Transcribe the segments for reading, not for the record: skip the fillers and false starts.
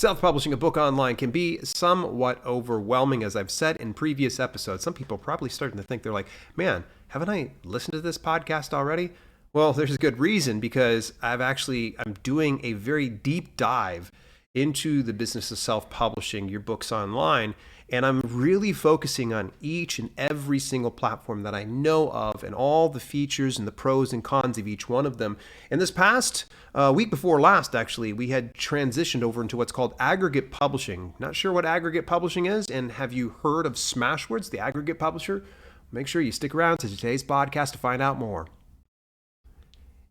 Self-publishing a book online can be somewhat overwhelming, as I've said in previous episodes. Some people are probably starting to think, they're like, man, haven't I listened to this podcast already? Well, there's a good reason, because I'm doing a very deep dive into the business of self-publishing your books online. And I'm really focusing on each and every single platform that I know of and all the features and the pros and cons of each one of them. And this past week before last, actually, we had transitioned over into what's called aggregate publishing. Not sure what aggregate publishing is, and have you heard of Smashwords, the aggregate publisher? Make sure you stick around to today's podcast to find out more.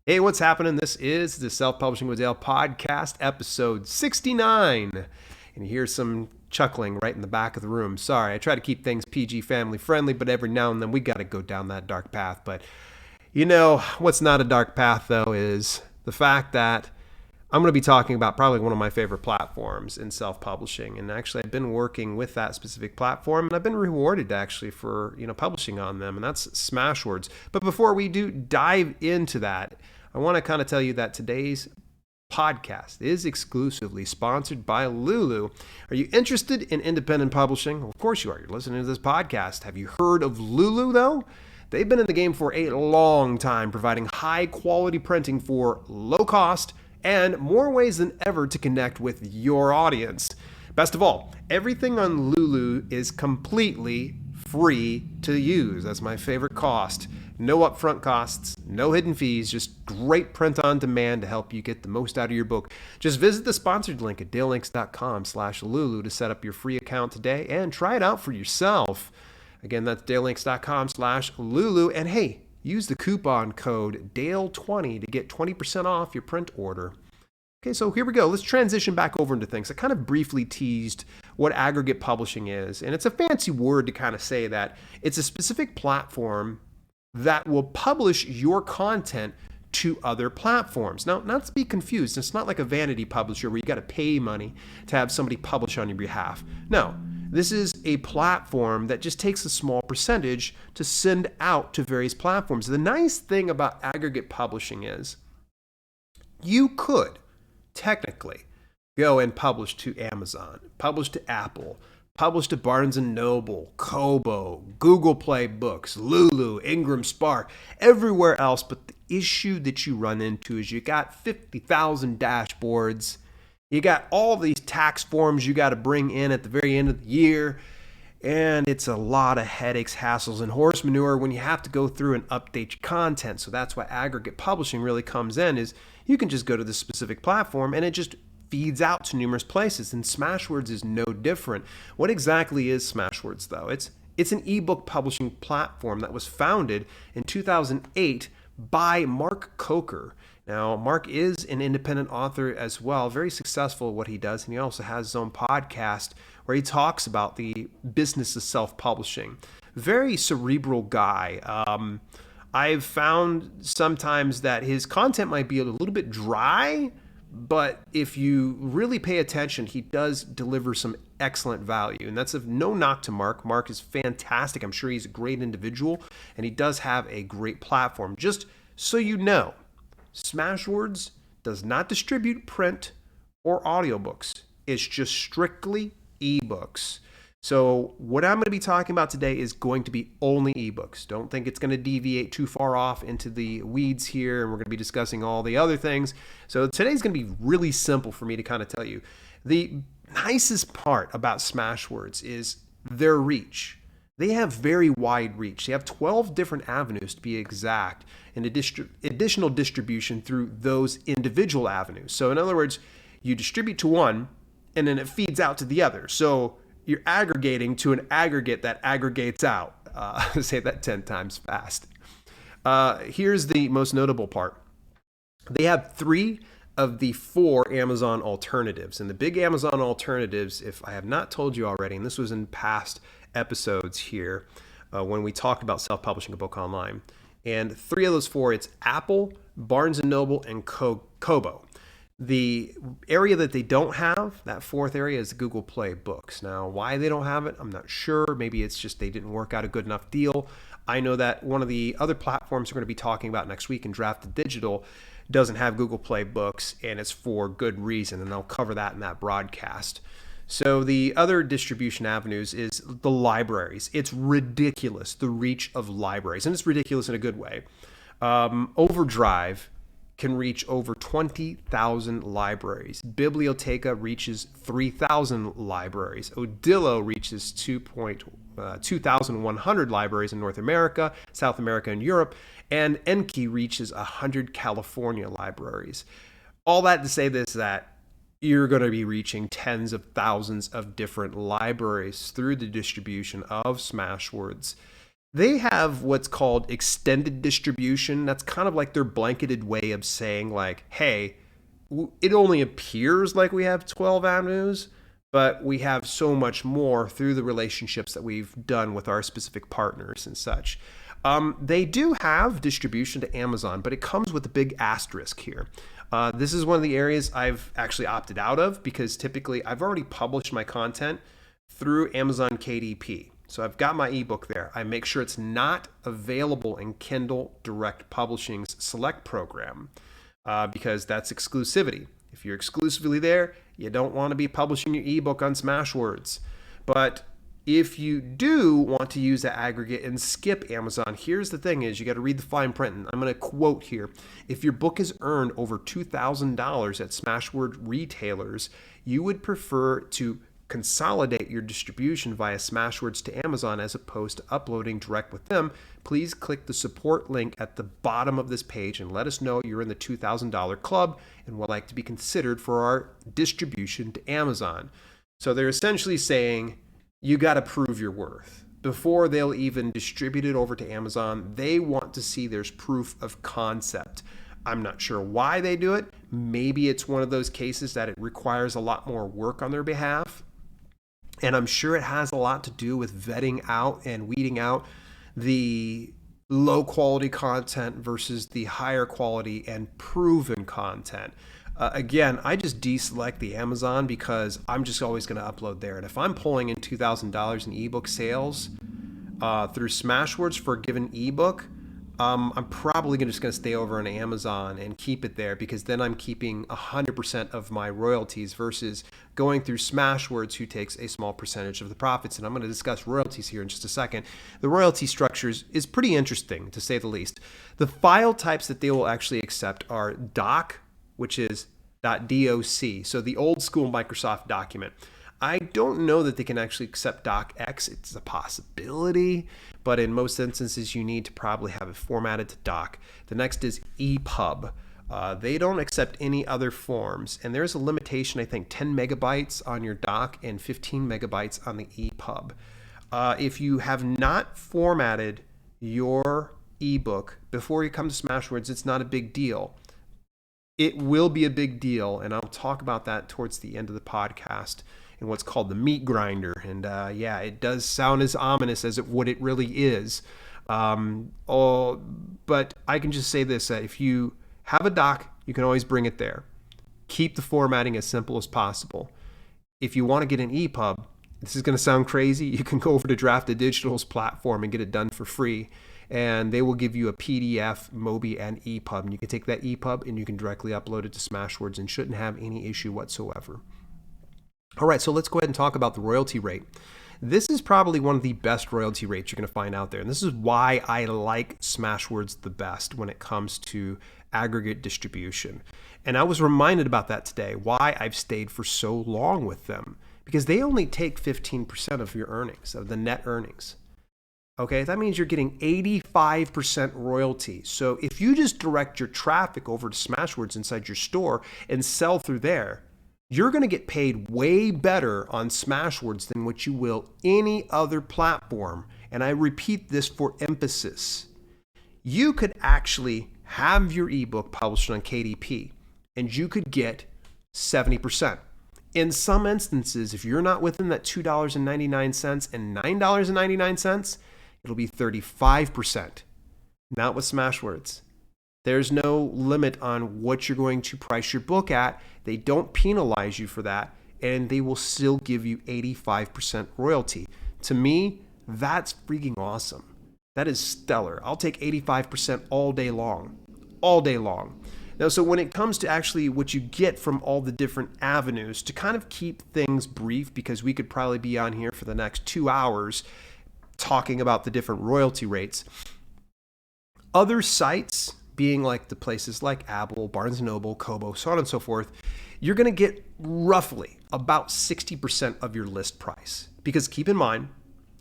Hey, what's happening? This is the Self-Publishing with Dale podcast, episode 69. And you hear some chuckling right in the back of the room. Sorry, I try to keep things PG family friendly, but every now and then we got to go down that dark path. But you know, what's not a dark path though is the fact that I'm going to be talking about probably one of my favorite platforms in self-publishing. And actually I've been working with that specific platform, and I've been rewarded actually for, publishing on them, and that's Smashwords. But before we do dive into that, I want to kind of tell you that today's podcast is exclusively sponsored by Lulu. Are you interested in independent publishing? Well, of course you are. You're listening to this podcast. Have you heard of Lulu though? They've been in the game for a long time, providing high quality printing for low cost and more ways than ever to connect with your audience. Best of all, everything on Lulu is completely free to use. That's my favorite cost. No upfront costs, no hidden fees, just great print on demand to help you get the most out of your book. Just visit the sponsored link at dalelinks.com/Lulu to set up your free account today and try it out for yourself. Again, that's dalelinks.com/Lulu. And hey, use the coupon code DALE20 to get 20% off your print order. Okay, so here we go. Let's transition back over into things. I kind of briefly teased what aggregate publishing is, and it's a fancy word to kind of say that it's a specific platform that will publish your content to other platforms. Now, not to be confused, it's not like a vanity publisher where you got to pay money to have somebody publish on your behalf. No, this is a platform that just takes a small percentage to send out to various platforms. The nice thing about aggregate publishing is you could technically go and publish to Amazon, publish to Apple, publish to Barnes & Noble, Kobo, Google Play Books, Lulu, Ingram Spark, everywhere else. But the issue that you run into is you got 50,000 dashboards. You got all these tax forms you got to bring in at the very end of the year. And it's a lot of headaches, hassles, and horse manure when you have to go through and update your content. So that's why aggregate publishing really comes in, is you can just go to this specific platform and it just feeds out to numerous places, and Smashwords is no different. What exactly is Smashwords though? It's an ebook publishing platform that was founded in 2008 by Mark Coker. Now, Mark is an independent author as well, very successful at what he does, and he also has his own podcast where he talks about the business of self-publishing. Very cerebral guy. I've found sometimes that his content might be a little bit dry, but if you really pay attention, he does deliver some excellent value. And that's of no knock to Mark. Mark is fantastic. I'm sure he's a great individual, and he does have a great platform. Just so you know, Smashwords does not distribute print or audiobooks. It's just strictly ebooks. So what I'm going to be talking about today is going to be only ebooks. Don't think it's going to deviate too far off into the weeds here, and we're going to be discussing all the other things. So today's going to be really simple for me to kind of tell you. The nicest part about Smashwords is their reach. They have very wide reach. They have 12 different avenues, to be exact, and additional distribution through those individual avenues. So in other words, you distribute to one, and then it feeds out to the other. So you're aggregating to an aggregate that aggregates out. Say that 10 times fast. Here's the most notable part. They have 3 of the 4 Amazon alternatives. And the big Amazon alternatives, if I have not told you already, and this was in past episodes here when we talked about self-publishing a book online. And 3 of those 4, it's Apple, Barnes & Noble, and Kobo. The area that they don't have, that 4th area, is Google Play Books. Now, why they don't have it, I'm not sure. Maybe it's just they didn't work out a good enough deal. I know that one of the other platforms we're going to be talking about next week in Drafted Digital, doesn't have Google Play Books, and it's for good reason, and I'll cover that in that broadcast. So the other distribution avenues is the libraries. It's ridiculous, the reach of libraries, and it's ridiculous in a good way. Overdrive can reach over 20,000 libraries. Biblioteca reaches 3,000 libraries. Odillo reaches 2,100 libraries in North America, South America, and Europe. And Enki reaches 100 California libraries. All that to say this, that you're going to be reaching tens of thousands of different libraries through the distribution of Smashwords. They have what's called extended distribution. That's kind of like their blanketed way of saying, like, hey, it only appears like we have 12 avenues, but we have so much more through the relationships that we've done with our specific partners and such. They do have distribution to Amazon, but it comes with a big asterisk here. This is one of the areas I've actually opted out of because typically I've already published my content through Amazon KDP. So I've got my ebook there. I make sure it's not available in Kindle Direct Publishing's Select program because that's exclusivity. If you're exclusively there, you don't want to be publishing your ebook on Smashwords. But if you do want to use that aggregate and skip Amazon, here's the thing is you got to read the fine print. And I'm going to quote here. If your book has earned over $2,000 at Smashword retailers, you would prefer to consolidate your distribution via Smashwords to Amazon as opposed to uploading direct with them, please click the support link at the bottom of this page and let us know you're in the $2,000 club and would like to be considered for our distribution to Amazon. So they're essentially saying you got to prove your worth. Before they'll even distribute it over to Amazon, they want to see there's proof of concept. I'm not sure why they do it. Maybe it's one of those cases that it requires a lot more work on their behalf. And I'm sure it has a lot to do with vetting out and weeding out the low quality content versus the higher quality and proven content. Again, I just deselect the Amazon because I'm just always going to upload there. And if I'm pulling in $2,000 in ebook sales through Smashwords for a given ebook, I'm probably just going to stay over on Amazon and keep it there because then I'm keeping 100% of my royalties versus going through Smashwords, who takes a small percentage of the profits. And I'm going to discuss royalties here in just a second. The royalty structures is pretty interesting, to say the least. The file types that they will actually accept are doc, which is .doc, so the old school Microsoft document. I don't know that they can actually accept docx. It's a possibility, but in most instances, you need to probably have it formatted to doc. The next is EPUB. They don't accept any other forms, and there's a limitation, I think, 10 megabytes on your doc and 15 megabytes on the EPUB. If you have not formatted your ebook before you come to Smashwords, it's not a big deal. It will be a big deal, and I'll talk about that towards the end of the podcast in what's called the meat grinder. And yeah, it does sound as ominous as what it really is. But I can just say this, if you have a doc, you can always bring it there. Keep the formatting as simple as possible. If you want to get an EPUB, this is going to sound crazy, you can go over to Drafted Digital's platform and get it done for free. And they will give you a PDF, Mobi, and EPUB. And you can take that EPUB and you can directly upload it to Smashwords and shouldn't have any issue whatsoever. All right, so let's go ahead and talk about the royalty rate. This is probably one of the best royalty rates you're going to find out there. And this is why I like Smashwords the best when it comes to aggregate distribution. And I was reminded about that today, why I've stayed for so long with them. Because they only take 15% of your earnings, of the net earnings. Okay, that means you're getting 85% royalty. So if you just direct your traffic over to Smashwords inside your store and sell through there, you're going to get paid way better on Smashwords than what you will any other platform. And I repeat this for emphasis. You could actually have your ebook published on KDP and you could get 70%. In some instances, if you're not within that $2.99 and $9.99, it'll be 35%. Not with Smashwords. There's no limit on what you're going to price your book at. They don't penalize you for that, and they will still give you 85% royalty. To me, that's freaking awesome. That is stellar. I'll take 85% all day long. All day long. Now, so when it comes to actually what you get from all the different avenues, to kind of keep things brief, because we could probably be on here for the next 2 hours talking about the different royalty rates. Other sites, being like the places like Apple, Barnes & Noble, Kobo, so on and so forth, you're going to get roughly about 60% of your list price. Because keep in mind,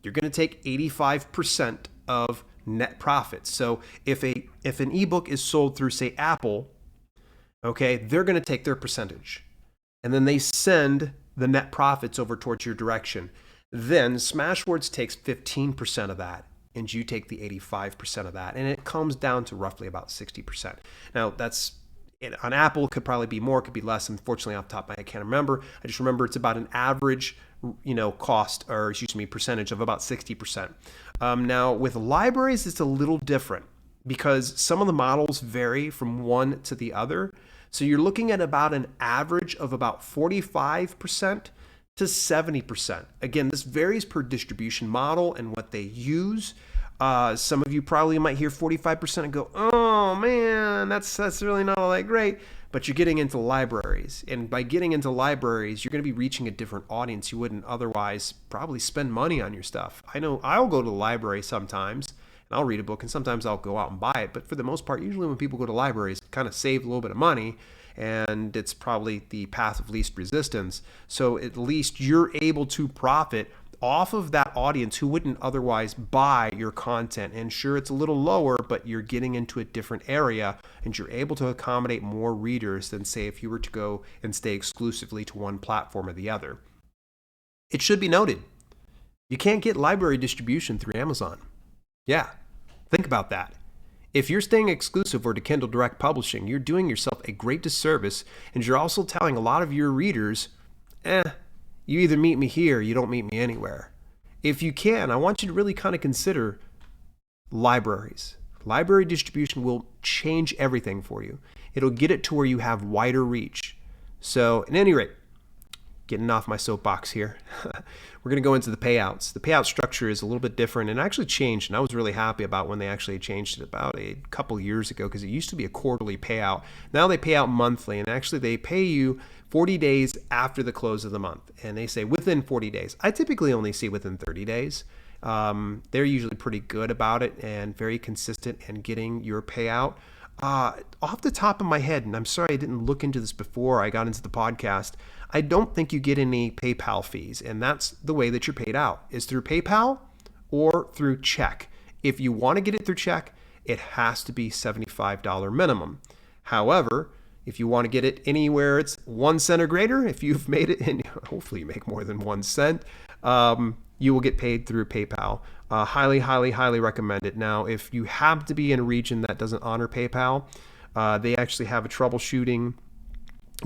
you're going to take 85% of net profits. So if an ebook is sold through, say, Apple, okay, they're going to take their percentage. And then they send the net profits over towards your direction. Then Smashwords takes 15% of that, and you take the 85% of that, and it comes down to roughly about 60%. Now, that's on Apple, it could probably be more, it could be less. Unfortunately, off the top of my head, I can't remember. I just remember it's about an average, cost, or percentage of about 60%. Now, with libraries, it's a little different because some of the models vary from one to the other. So you're looking at about an average of about 45% to 70%. Again, this varies per distribution model and what they use. Some of you probably might hear 45% and go, oh man, that's really not all that great. But you're getting into libraries. And by getting into libraries, you're going to be reaching a different audience. You wouldn't otherwise probably spend money on your stuff. I know I'll go to the library sometimes and I'll read a book, and sometimes I'll go out and buy it. But for the most part, usually when people go to libraries, kind of save a little bit of money, and it's probably the path of least resistance. So at least you're able to profit off of that audience who wouldn't otherwise buy your content. And sure, it's a little lower, but you're getting into a different area and you're able to accommodate more readers than, say, if you were to go and stay exclusively to one platform or the other. It should be noted, you can't get library distribution through Amazon. Yeah, think about that. If you're staying exclusive or to Kindle Direct Publishing, you're doing yourself a great disservice, and you're also telling a lot of your readers, you either meet me here or you don't meet me anywhere. If you can, I want you to really kind of consider libraries. Library distribution will change everything for you. It'll get it to where you have wider reach. So at any rate, getting off my soapbox here, we're going to go into the payouts. The payout structure is a little bit different and actually changed, and I was really happy about when they actually changed it about a couple years ago, because it used to be a quarterly payout. Now they pay out monthly, and actually they pay you 40 days after the close of the month, and they say within 40 days. I typically only see within 30 days. They're usually pretty good about it and very consistent in getting your payout. Off the top of my head, and I'm sorry I didn't look into this before I got into the podcast, I don't think you get any PayPal fees, and that's the way that you're paid out, is through PayPal or through check. If you want to get it through check, it has to be $75 minimum. However, if you want to get it anywhere it's 1 cent or greater, if you've made it, and hopefully you make more than 1 cent, you will get paid through PayPal. Highly, highly, highly recommend it. Now, if you happen to be in a region that doesn't honor PayPal, they actually have a troubleshooting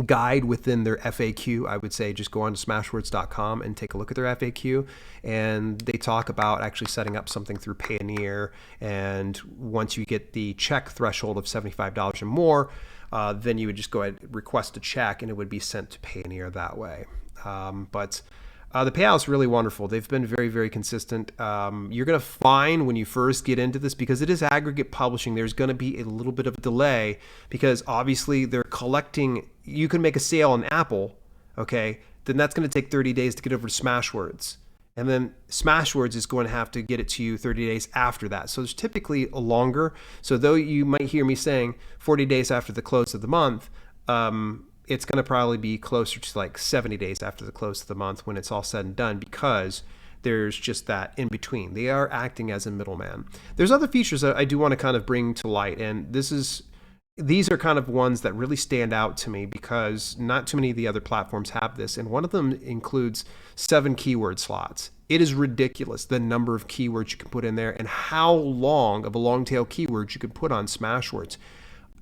guide within their FAQ. I would say just go on to smashwords.com and take a look at their FAQ, and they talk about actually setting up something through Payoneer, and once you get the check threshold of $75 or more, then you would just go ahead and request a check and it would be sent to Payoneer that way. But the payout's really wonderful. They've been very, very consistent. You're going to find when you first get into this, because it is aggregate publishing, there's going to be a little bit of a delay, because obviously they're collecting. You can make a sale on Apple, okay? Then that's going to take 30 days to get over to Smashwords. And then Smashwords is going to have to get it to you 30 days after that. So there's typically a longer. So though you might hear me saying 40 days after the close of the month, it's going to probably be closer to like 70 days after the close of the month when it's all said and done, because there's just that in between. They are acting as a middleman. There's other features that I do want to kind of bring to light, and these are kind of ones that really stand out to me because not too many of the other platforms have this, and one of them includes 7 keyword slots. It is ridiculous the number of keywords you can put in there and how long of a long tail keywords you can put on Smashwords.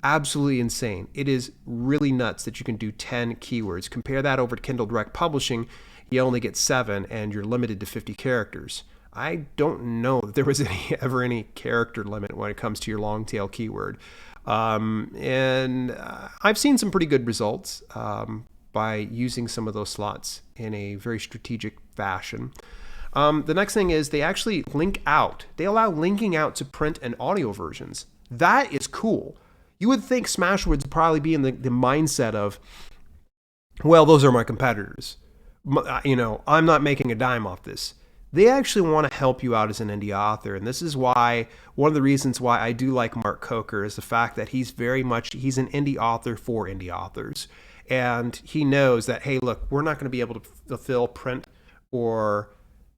Absolutely insane. It is really nuts that you can do 10 keywords. Compare that over to Kindle Direct Publishing, you only get 7 and you're limited to 50 characters. I don't know if there was ever any character limit when it comes to your long tail keyword. And I've seen some pretty good results by using some of those slots in a very strategic fashion. The next thing is they actually link out. They allow linking out to print and audio versions. That is cool. You would think Smashwords would probably be in the mindset of, well, those are my competitors. I'm not making a dime off this. They actually want to help you out as an indie author. And this is why, one of the reasons why I do like Mark Coker is the fact that he's an indie author for indie authors. And he knows that, hey, look, we're not going to be able to fulfill print or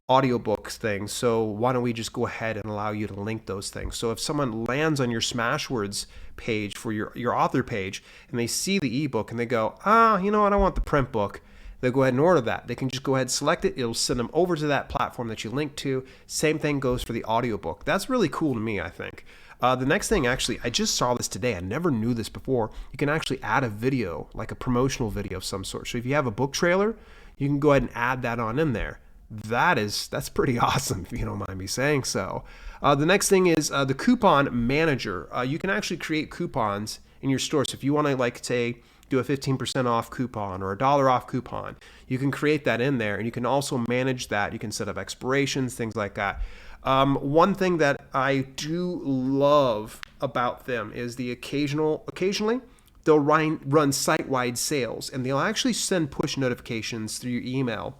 audiobooks things. So why don't we just go ahead and allow you to link those things? So if someone lands on your Smashwords page for your author page and they see the ebook and they go, you know what, I want the print book. They'll go ahead and order that. They can just go ahead and select it. It'll send them over to that platform that you link to. Same thing goes for the audiobook. That's really cool to me, I think. The next thing, actually, I just saw this today. I never knew this before. You can actually add a video, like a promotional video of some sort. So if you have a book trailer, you can go ahead and add that on in there. That's pretty awesome, if you don't mind me saying so. The next thing is the coupon manager. You can actually create coupons in your store. So if you want to, like, say, do a 15% off coupon or $1 off coupon, you can create that in there, and you can also manage that. You can set up expirations, things like that. One thing that I do love about them is the occasionally they'll run site-wide sales, and they'll actually send push notifications through your email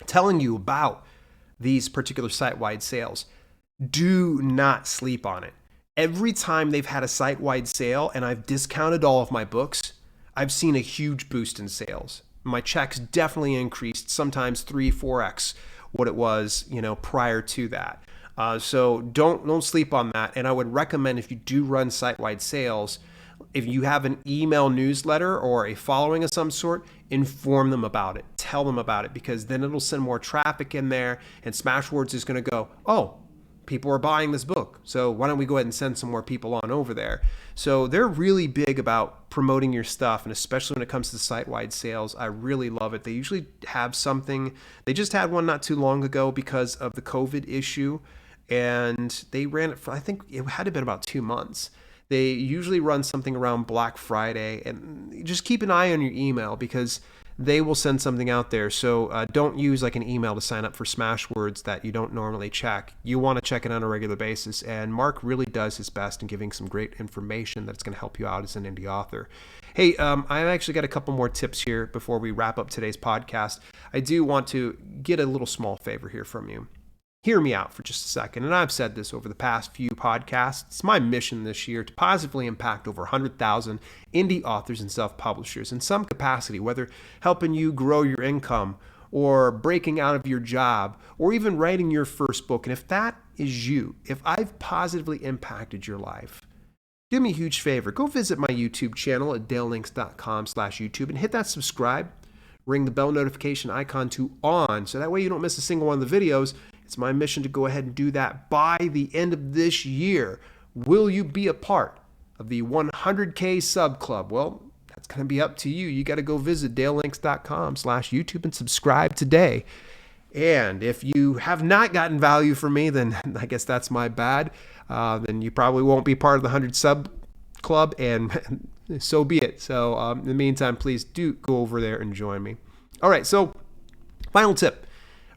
telling you about these particular site-wide sales. Do not sleep on it. Every time they've had a site-wide sale and I've discounted all of my books, I've seen a huge boost in sales. My checks definitely increased, sometimes 3-4x what it was, prior to that. So don't sleep on that. And I would recommend, if you do run site-wide sales, if you have an email newsletter or a following of some sort, inform them about it. Tell them about it, because then it'll send more traffic in there, and Smashwords is going to go, oh, people are buying this book, so why don't we go ahead and send some more people on over there? So they're really big about promoting your stuff, and especially when it comes to site-wide sales, I really love it. They usually have something. They just had one not too long ago because of the COVID issue, and they ran it for, I think it had to have been about 2 months. They usually run something around Black Friday, and just keep an eye on your email, because they will send something out there. So don't use like an email to sign up for Smashwords that you don't normally check. You want to check it on a regular basis, and Mark really does his best in giving some great information that's going to help you out as an indie author. Hey, I've actually got a couple more tips here before we wrap up today's podcast. I do want to get a little small favor here from you. Hear me out for just a second, and I've said this over the past few podcasts. It's my mission this year to positively impact over 100,000 indie authors and self-publishers in some capacity, whether helping you grow your income or breaking out of your job or even writing your first book. And if that is you, if I've positively impacted your life, do me a huge favor. Go visit my YouTube channel at dalelinks.com/YouTube and hit that subscribe. Ring the bell notification icon to on, so that way you don't miss a single one of the videos. It's my mission to go ahead and do that by the end of this year. Will you be a part of the 100K sub club? Well, that's going to be up to you. You got to go visit dalelinks.com/YouTube and subscribe today. And if you have not gotten value from me, then I guess that's my bad. Then you probably won't be part of the 100 sub club, and so be it. So in the meantime, please do go over there and join me. All right, so final tip.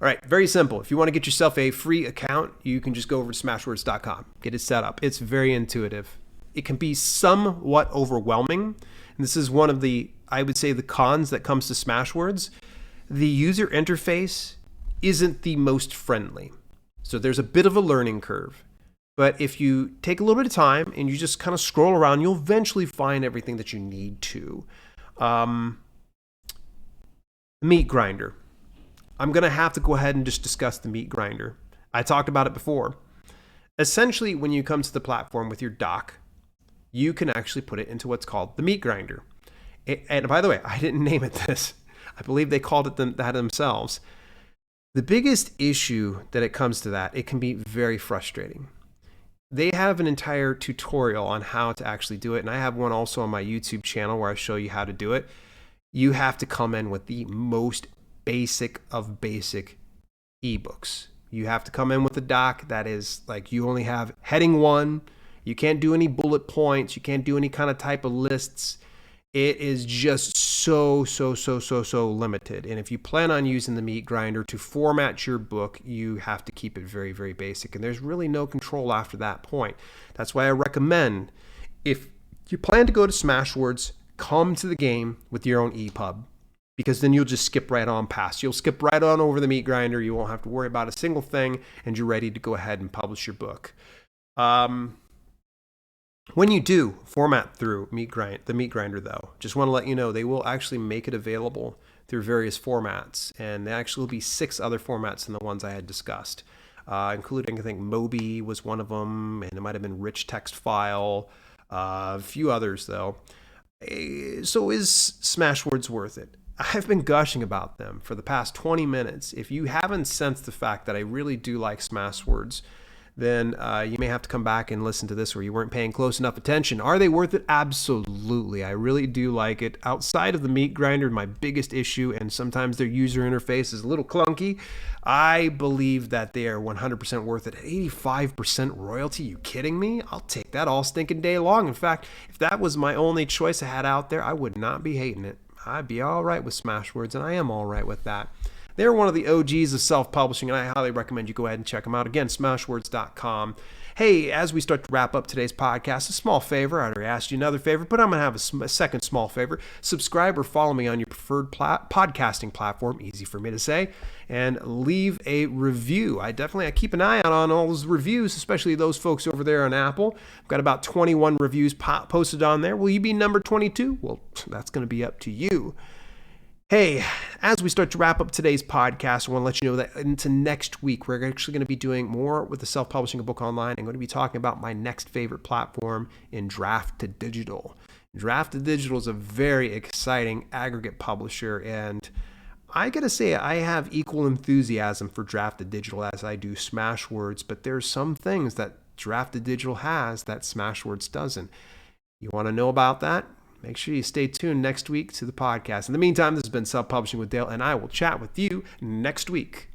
All right, very simple. If you want to get yourself a free account, you can just go over to smashwords.com, get it set up. It's very intuitive. It can be somewhat overwhelming. And this is one of the, I would say, the cons that comes to Smashwords. The user interface isn't the most friendly. So there's a bit of a learning curve. But if you take a little bit of time and you just kind of scroll around, you'll eventually find everything that you need to. Meat grinder. I'm going to have to go ahead and just discuss the meat grinder. I talked about it before. Essentially, when you come to the platform with your doc, you can actually put it into what's called the meat grinder. And by the way, I didn't name it this. I believe they called it that themselves. The biggest issue that it comes to that, it can be very frustrating. They have an entire tutorial on how to actually do it, and I have one also on my YouTube channel where I show you how to do it. You have to come in with the most basic of basic ebooks. You have to come in with a doc that is like, you only have heading 1. You can't do any bullet points. You can't do any kind of type of lists. It is just so limited. And if you plan on using the meat grinder to format your book, you have to keep it very, very basic. And there's really no control after that point. That's why I recommend, if you plan to go to Smashwords, come to the game with your own EPUB, because then you'll just skip right on past. You'll skip right on over the meat grinder. You won't have to worry about a single thing, and you're ready to go ahead and publish your book. When you do format through the meat grinder, though, just want to let you know they will actually make it available through various formats, and there actually will be 6 other formats than the ones I had discussed, including, I think, Mobi was one of them, and it might have been rich text file, a few others, though. So is Smashwords worth it? I've been gushing about them for the past 20 minutes. If you haven't sensed the fact that I really do like Smashwords, then you may have to come back and listen to this, or you weren't paying close enough attention. Are they worth it? Absolutely. I really do like it. Outside of the meat grinder, my biggest issue, and sometimes their user interface is a little clunky, I believe that they are 100% worth it. At 85% royalty, you kidding me? I'll take that all stinking day long. In fact, if that was my only choice I had out there, I would not be hating it. I'd be all right with Smashwords, and I am all right with that. They're one of the OGs of self-publishing, and I highly recommend you go ahead and check them out. Again, smashwords.com. Hey, as we start to wrap up today's podcast, a small favor. I already asked you another favor, but I'm going to have a second small favor. Subscribe or follow me on your preferred podcasting platform, easy for me to say, and leave a review. I keep an eye out on all those reviews, especially those folks over there on Apple. I've got about 21 reviews posted on there. Will you be number 22? Well, that's going to be up to you. Hey, as we start to wrap up today's podcast, I want to let you know that into next week, we're actually going to be doing more with the self-publishing a book online. I'm going to be talking about my next favorite platform in Draft to Digital. Draft to Digital is a very exciting aggregate publisher, and I got to say, I have equal enthusiasm for Draft to Digital as I do Smashwords, but there's some things that Draft to Digital has that Smashwords doesn't. You want to know about that? Make sure you stay tuned next week to the podcast. In the meantime, this has been Self-Publishing with Dale, and I will chat with you next week.